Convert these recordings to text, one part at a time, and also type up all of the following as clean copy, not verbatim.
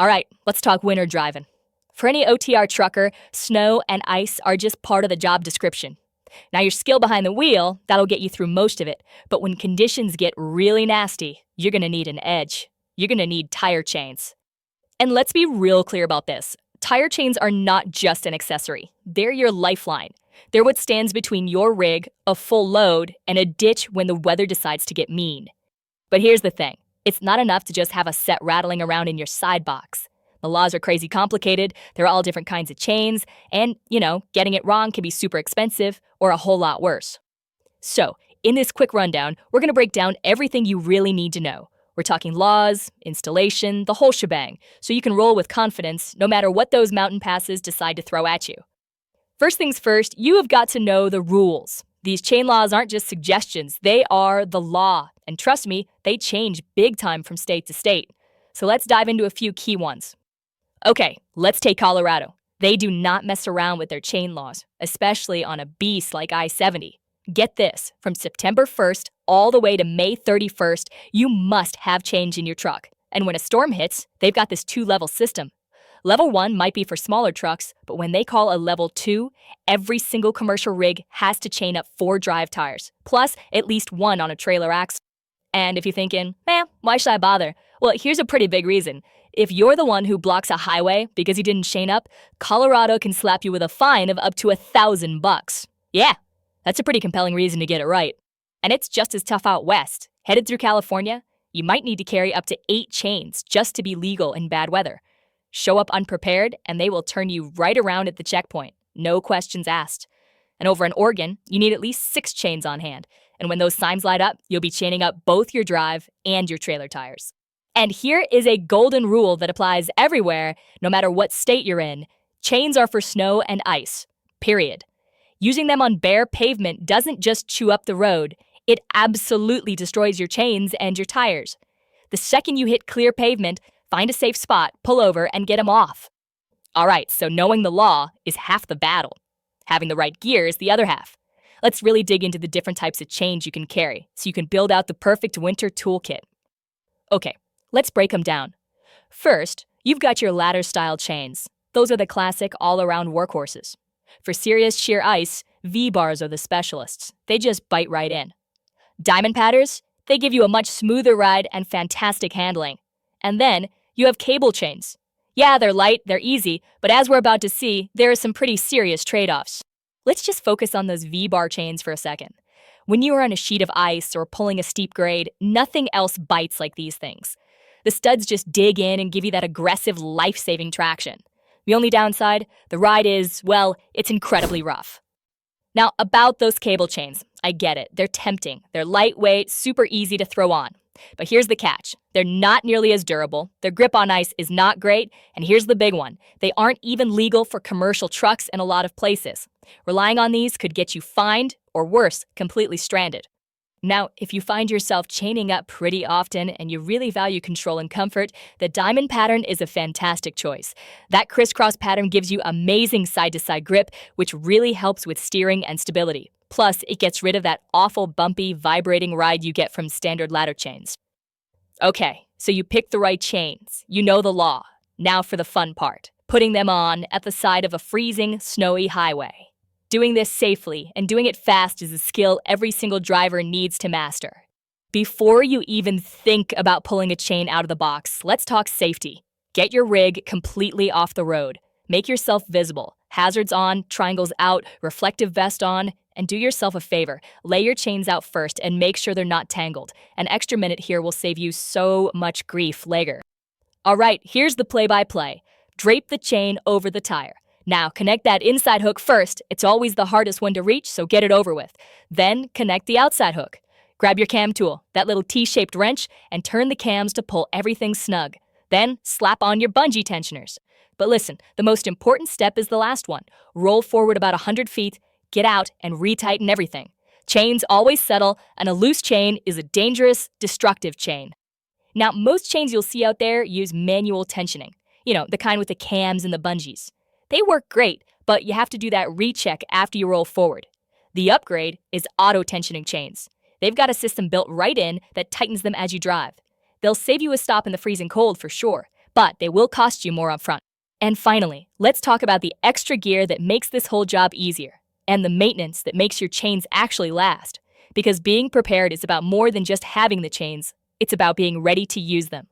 All right, let's talk winter driving. For any OTR trucker, snow and ice are just part of the job description. Now, your skill behind the wheel, that'll get you through most of it, but when conditions get really nasty, you're gonna need an edge. You're gonna need tire chains. And let's be real clear about this. Tire chains are not just an accessory. They're your lifeline. They're what stands between your rig, a full load, and a ditch when the weather decides to get mean. But here's the thing. It's not enough to just have a set rattling around in your side box. The laws are crazy complicated, there are all different kinds of chains, and, getting it wrong can be super expensive or a whole lot worse. So, in this quick rundown, we're going to break down everything you really need to know. We're talking laws, installation, the whole shebang, so you can roll with confidence no matter what those mountain passes decide to throw at you. First things first, you have got to know the rules. These chain laws aren't just suggestions, they are the law. And trust me, they change big time from state to state. So let's dive into a few key ones. Okay, let's take Colorado. They do not mess around with their chain laws, especially on a beast like I-70. Get this, from September 1st all the way to May 31st, you must have chains in your truck. And when a storm hits, they've got this 2-level system. Level 1 might be for smaller trucks, but when they call a level 2, every single commercial rig has to chain up 4 drive tires, plus at least 1 on a trailer axle. And if you're thinking, why should I bother? Well, here's a pretty big reason. If you're the one who blocks a highway because you didn't chain up, Colorado can slap you with a fine of up to $1,000. Yeah, that's a pretty compelling reason to get it right. And it's just as tough out west. Headed through California, you might need to carry up to 8 chains just to be legal in bad weather. Show up unprepared, and they will turn you right around at the checkpoint. No questions asked. And over in Oregon, you need at least 6 chains on hand. And when those signs light up, you'll be chaining up both your drive and your trailer tires. And here is a golden rule that applies everywhere, no matter what state you're in. Chains are for snow and ice, period. Using them on bare pavement doesn't just chew up the road, it absolutely destroys your chains and your tires. The second you hit clear pavement, find a safe spot, pull over, and get them off. All right, so knowing the law is half the battle. Having the right gear is the other half. Let's really dig into the different types of chains you can carry so you can build out the perfect winter toolkit. Okay, let's break them down. First, you've got your ladder-style chains. Those are the classic all-around workhorses. For serious sheer ice, V-bars are the specialists. They just bite right in. Diamond padders, they give you a much smoother ride and fantastic handling. And then, you have cable chains. Yeah, they're light, they're easy, but as we're about to see, there are some pretty serious trade-offs. Let's just focus on those V-bar chains for a second. When you are on a sheet of ice or pulling a steep grade, nothing else bites like these things. The studs just dig in and give you that aggressive, life-saving traction. The only downside, the ride is, well, it's incredibly rough. Now, about those cable chains, I get it. They're tempting. They're lightweight, super easy to throw on. But here's the catch. They're not nearly as durable, their grip on ice is not great, and here's the big one. They aren't even legal for commercial trucks in a lot of places. Relying on these could get you fined, or worse, completely stranded. Now, if you find yourself chaining up pretty often and you really value control and comfort, the diamond pattern is a fantastic choice. That crisscross pattern gives you amazing side-to-side grip, which really helps with steering and stability. Plus, it gets rid of that awful, bumpy, vibrating ride you get from standard ladder chains. Okay, so you picked the right chains. You know the law. Now for the fun part. Putting them on at the side of a freezing, snowy highway. Doing this safely and doing it fast is a skill every single driver needs to master. Before you even think about pulling a chain out of the box, let's talk safety. Get your rig completely off the road. Make yourself visible. Hazards on, triangles out, reflective vest on, and do yourself a favor. Lay your chains out first and make sure they're not tangled. An extra minute here will save you so much grief later. All right, here's the play-by-play. Drape the chain over the tire. Now, connect that inside hook first. It's always the hardest one to reach, so get it over with. Then, connect the outside hook. Grab your cam tool, that little T-shaped wrench, and turn the cams to pull everything snug. Then, slap on your bungee tensioners. But listen, the most important step is the last one. Roll forward about 100 feet, get out, and retighten everything. Chains always settle, and a loose chain is a dangerous, destructive chain. Now, most chains you'll see out there use manual tensioning. The kind with the cams and the bungees. They work great, but you have to do that recheck after you roll forward. The upgrade is auto-tensioning chains. They've got a system built right in that tightens them as you drive. They'll save you a stop in the freezing cold for sure, but they will cost you more upfront. And finally, let's talk about the extra gear that makes this whole job easier, and the maintenance that makes your chains actually last. Because being prepared is about more than just having the chains, it's about being ready to use them.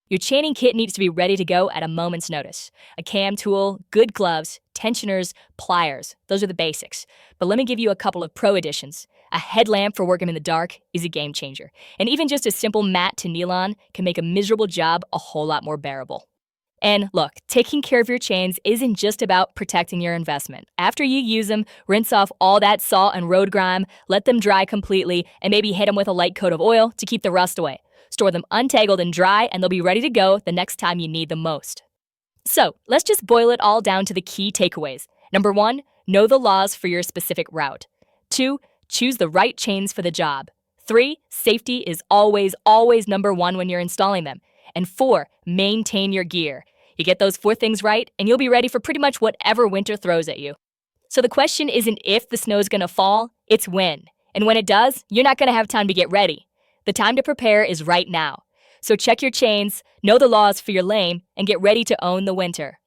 Your chaining kit needs to be ready to go at a moment's notice. A cam tool, good gloves, tensioners, pliers. Those are the basics. But let me give you a couple of pro additions. A headlamp for working in the dark is a game changer. And even just a simple mat to kneel on can make a miserable job a whole lot more bearable. And look, taking care of your chains isn't just about protecting your investment. After you use them, rinse off all that salt and road grime, let them dry completely, and maybe hit them with a light coat of oil to keep the rust away. Store them untangled and dry, and they'll be ready to go the next time you need them most. So, let's just boil it all down to the key takeaways. Number 1, know the laws for your specific route. 2, choose the right chains for the job. 3, safety is always number 1 when you're installing them. And 4, maintain your gear. You get those 4 things right, and you'll be ready for pretty much whatever winter throws at you. So the question isn't if the snow's gonna fall, it's when. And when it does, you're not gonna have time to get ready. The time to prepare is right now. So check your chains, know the laws for your lane, and get ready to own the winter.